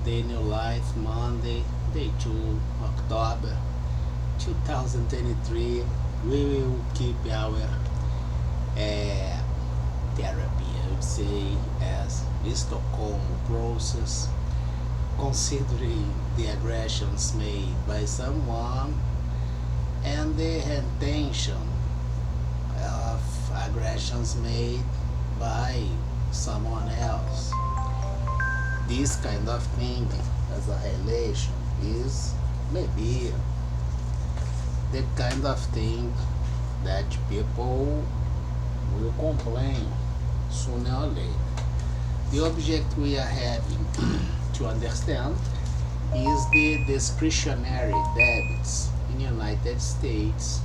Day New Life, Monday, day 2, October 2023. We will keep our therapy, I would say, as Stockholm process, considering the aggressions made by someone and the intention of aggressions made by someone else. This kind of thing as a relation is maybe the kind of thing that people will complain sooner or later. The object we are having to understand is the discretionary debits in the United States.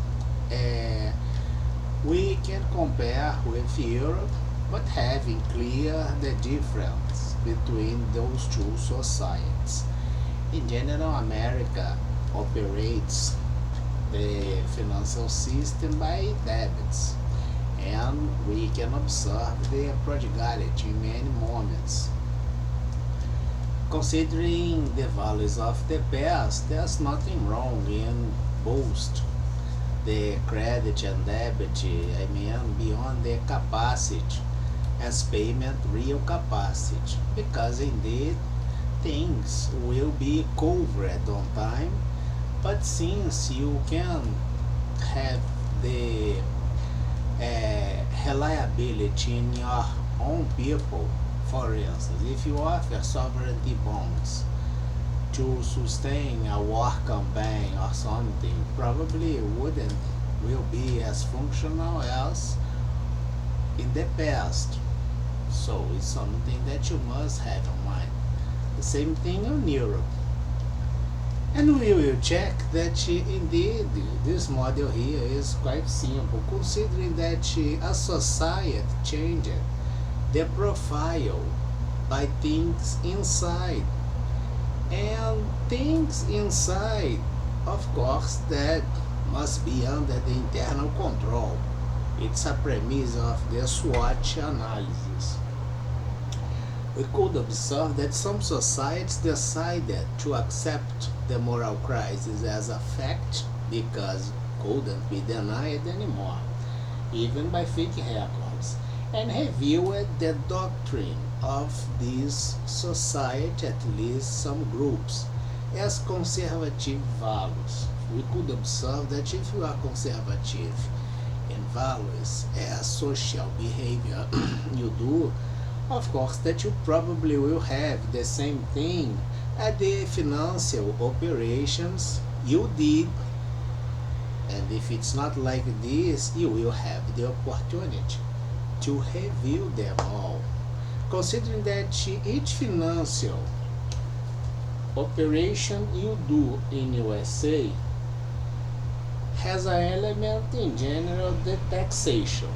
We can compare with Europe, but having clear the difference between those two societies. In general, America operates the financial system by debits, and we can observe the prodigality in many moments. Considering the values of the past, there's nothing wrong in boast the credit and debit, beyond the capacity as payment real capacity, because indeed things will be covered on time. But since you can have the reliability in your own people, for instance, if you offer sovereignty bonds to sustain a war campaign or something, probably wouldn't will be as functional as in the past. So it's something that you must have in mind. The same thing in Europe. And we will check that indeed this model here is quite simple, considering that a society changed the profile by things inside. And things inside, of course, that must be under the internal control. It's a premise of the SWOT analysis. We could observe that some societies decided to accept the moral crisis as a fact because couldn't be denied anymore, even by fake records, and reviewed the doctrine of this society, at least some groups, as conservative values. We could observe that if you are conservative in values as social behavior you do, of course that you probably will have the same thing at the financial operations you did. And if it's not like this, you will have the opportunity to review them all, considering that each financial operation you do in USA has an element in general, the taxation.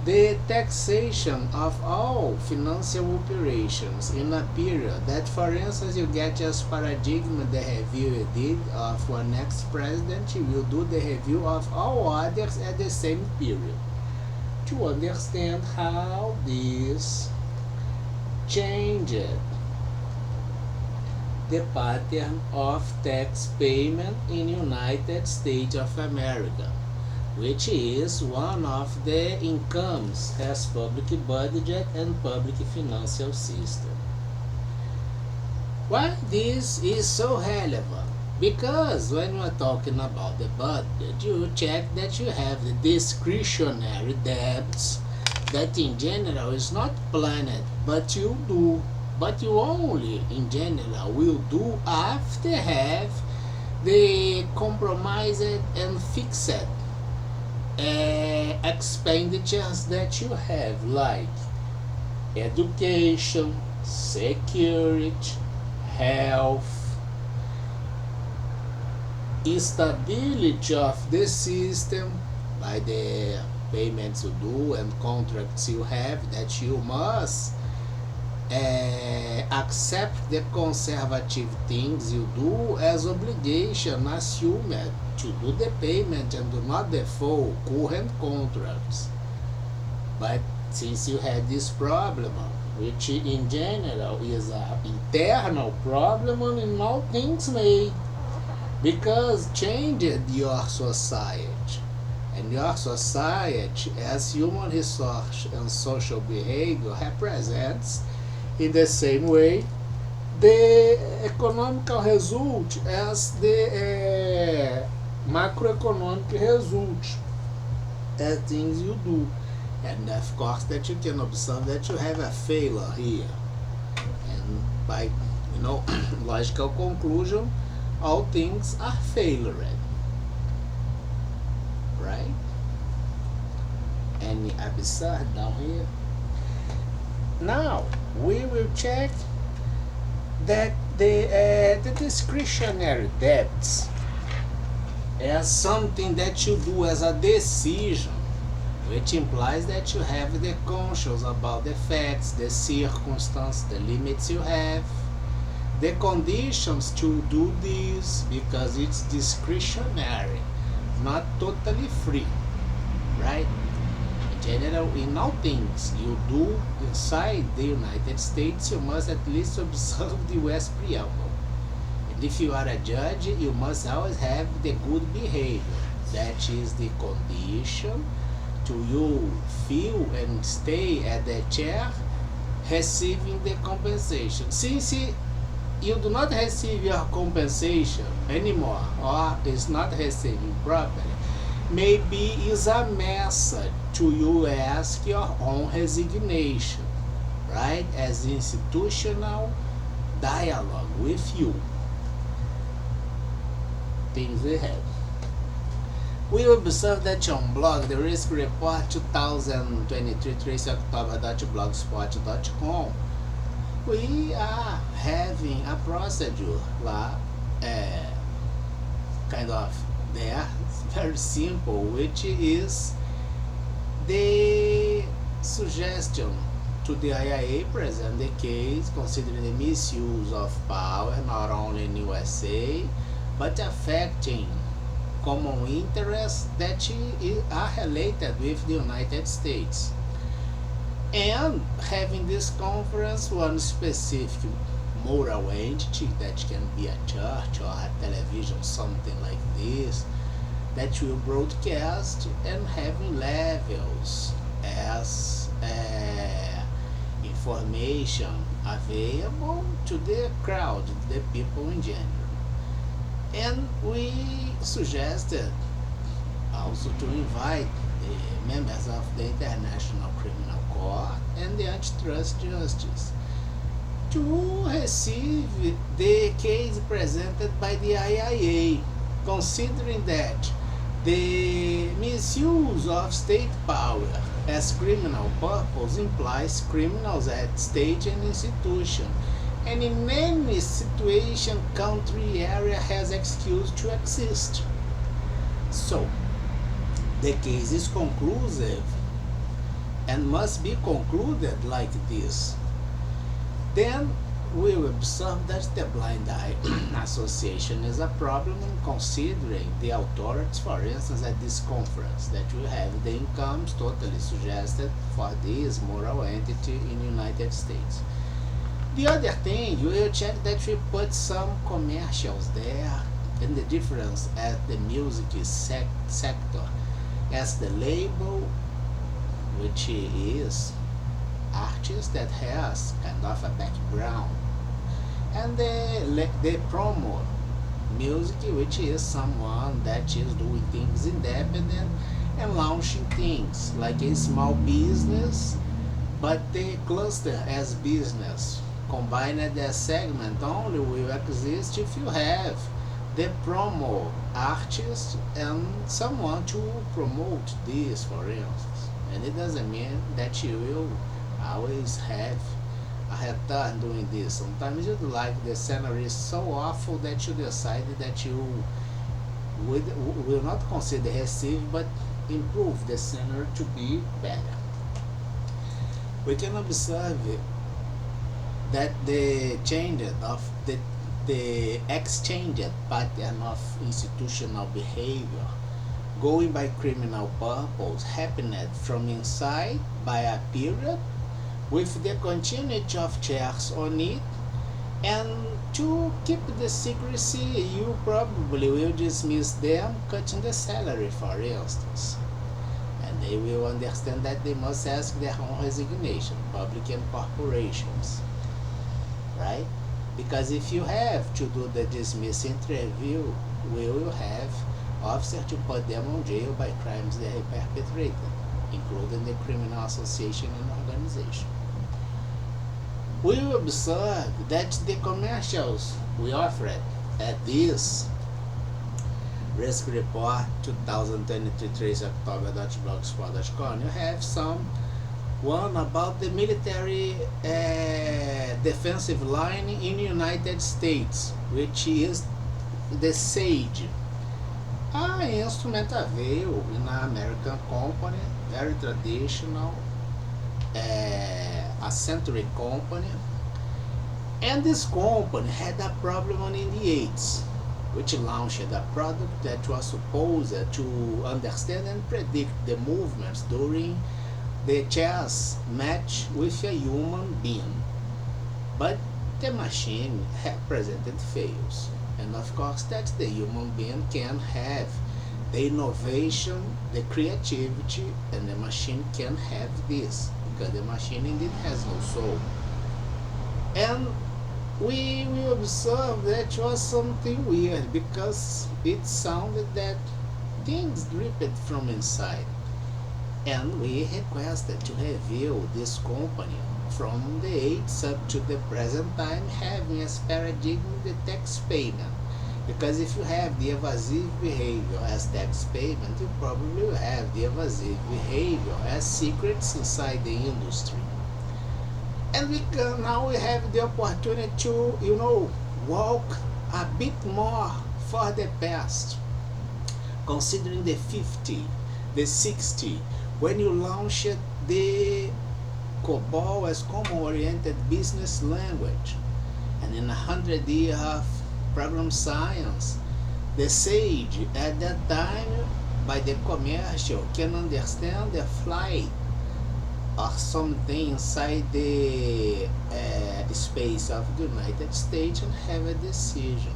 The taxation of all financial operations in a period that, for instance, you get as paradigm the review you did of one next president, you will do the review of all others at the same period to understand how this changed the pattern of tax payment in United States of America, which is one of the incomes as public budget and public financial system. Why this is so relevant? Because when you are talking about the budget, you check that you have the discretionary debts that in general is not planned, but you do. But you only in general will do after have the compromised and fixed expenditures that you have, like education, security, health, stability of the system by the payments you do and contracts you have, that you must accept the conservative things you do as obligation assumed to do the payment and do not default current contracts. But since you had this problem, which in general is an internal problem in all things made, because changed your society. And your society, as human resource and social behavior, represents in the same way the economical result as the macroeconomic result as things you do. And of course that you can observe that you have a failure here. And by logical conclusion, all things are failure. Right? Any absurd down here? Now we will check that the discretionary debts as something that you do as a decision, which implies that you have the conscience about the facts, the circumstances, the limits you have, the conditions to do this, because it's discretionary, not totally free, right? In general, in all things you do inside the United States, you must at least observe the US preamble. And if you are a judge, you must always have the good behavior. That is the condition to you feel and stay at the chair receiving the compensation. Since you do not receive your compensation anymore, or is not receiving properly, maybe is a message to you ask your own resignation, right? As institutional dialogue with you. Things we have. We observe that on blog, the risk report 2023 October.blogspot.com, we are having a procedure lá, kind of there. It's very simple, which is the suggestion to the IIA present the case considering the misuse of power not only in USA but affecting common interests that are related with the United States. And having this conference, one specific moral entity that can be a church or a television, something like this, that will broadcast, and having levels as information available to the crowd, the people in general. And we suggested also to invite the members of the International Criminal Court and the Antitrust Justice to receive the case presented by the IIA, considering that the misuse of state power as criminal purpose implies criminals at state and institution, and in any situation, country, area has excuse to exist. So, the case is conclusive and must be concluded like this. Then we will observe that the blind eye association is a problem in considering the authorities, for instance, at this conference, that we have the incomes totally suggested for this moral entity in the United States. The other thing, we will check that we put some commercials there, and the difference at the music sector as the label, which is artist that has kind of a background, and the promo music, which is someone that is doing things independent and launching things like a small business, but the cluster as business combined as segment only will exist if you have the promo artist and someone to promote this, for instance. And it doesn't mean that you will always have a return doing this. Sometimes you like the scenery is so awful that you decide that you will not consider receive but improve the scenery to be better. We can observe that the change of the exchanged pattern of institutional behavior going by criminal purpose happened from inside by a period with the continuity of checks on it, and to keep the secrecy you probably will dismiss them cutting the salary, for instance, and they will understand that they must ask their own resignation, public and corporations, right? Because if you have to do the dismiss interview, we will have officers to put them on jail by crimes they have perpetrated, including the criminal association and organization. We observe that the commercials we offered at this Risk Report 2023 October.blogspot.com, you have some one about the military defensive line in the United States, which is the SAGE. An instrument available in an American company, very traditional, a century company, and this company had a problem in the 80s, which launched a product that was supposed to understand and predict the movements during the chess match with a human being. But the machine presented fails, and of course that the human being can have the innovation, the creativity, and the machine can have this, because the machine indeed has no soul. And we observed that was something weird, because it sounded that things dripped from inside, and we requested to review this company from the 80s up to the present time, having as paradigm the tax payment. Because if you have the evasive behavior as tax payment, you probably will have the evasive behavior as secrets inside the industry. And now we have the opportunity to, walk a bit more for the past, considering the 50, the 60, when you launched the COBOL as Common-Oriented Business Language, and in 100 years of program science, the SAGE at that time, by the commercial, can understand the flight or something inside the space of the United States and have a decision.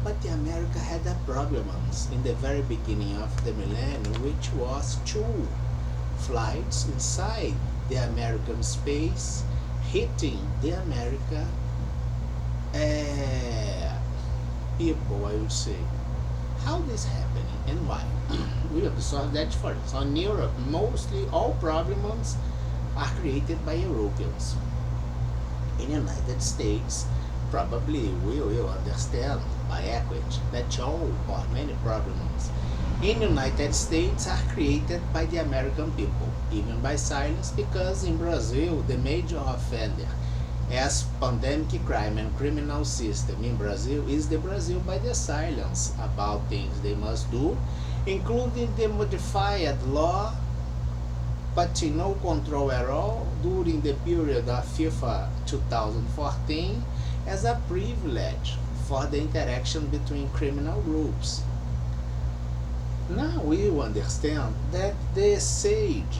But the America had a problem in the very beginning of the millennium, which was 2 flights inside the American space hitting the America people, I would say. How this happening and why? We observe that for instance, in Europe, mostly all problems are created by Europeans. In the United States, probably we will understand by equity that all or many problems in the United States are created by the American people, even by silence, because in Brazil, the major offender as pandemic crime and criminal system in Brazil is the Brazil by the silence about things they must do, including the modified law, but no control at all during the period of FIFA 2014 as a privilege for the interaction between criminal groups. Now we understand that the SAGE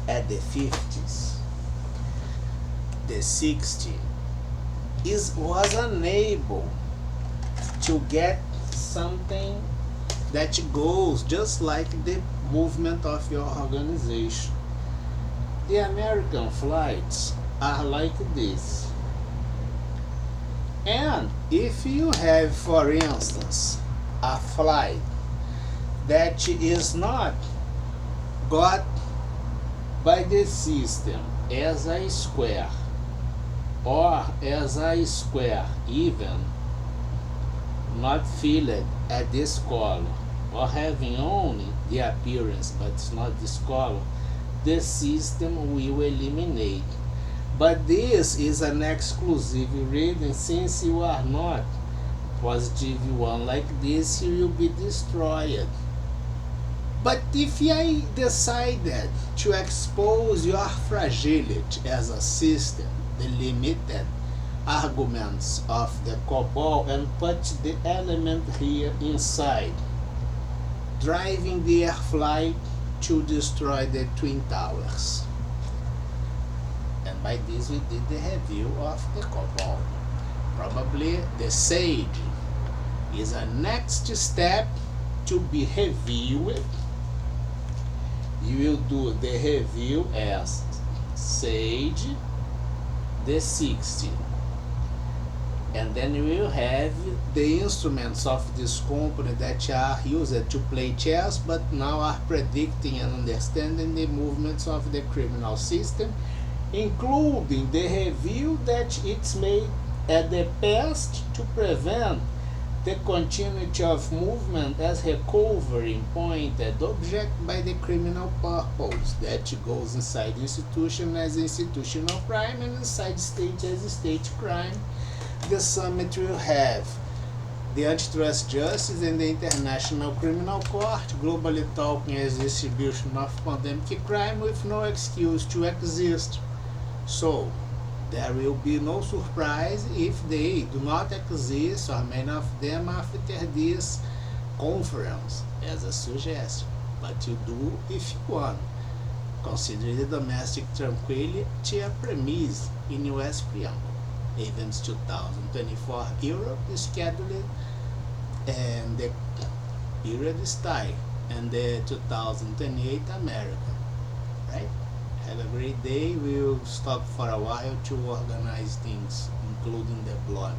at the 50s, the 60s, was unable to get something that goes just like the movement of your organization. The American flights are like this. And if you have, for instance, a flight that is not got by the system as a square, or as a square even not filled at this color, or having only the appearance but it's not this color, the system will eliminate. But this is an exclusive reading. Since you are not positive one like this, you will be destroyed. But if I decided to expose your fragility as a system, the limited arguments of the COBOL, and put the element here inside, driving the airfly to destroy the Twin Towers. And by this we did the review of the COBOL. Probably the SAGE is a next step to be reviewed. You will do the review as SAGE the 60, and then you will have the instruments of this company that are used to play chess but now are predicting and understanding the movements of the criminal system, including the review that it's made at the past to prevent the continuity of movement as recovering pointed object by the criminal purpose that goes inside institution as institutional crime and inside state as state crime. The summit will have the antitrust justice and the International Criminal Court globally talking as distribution of pandemic crime with no excuse to exist. So there will be no surprise if they do not exist, or many of them, after this conference, as a suggestion. But you do if you want. Considering the domestic tranquility a premise in US preamble. Events 2024 Europe is scheduled and the period is tied, and the 2028 America, right? Have a great day. We will stop for a while to organize things, including the blog.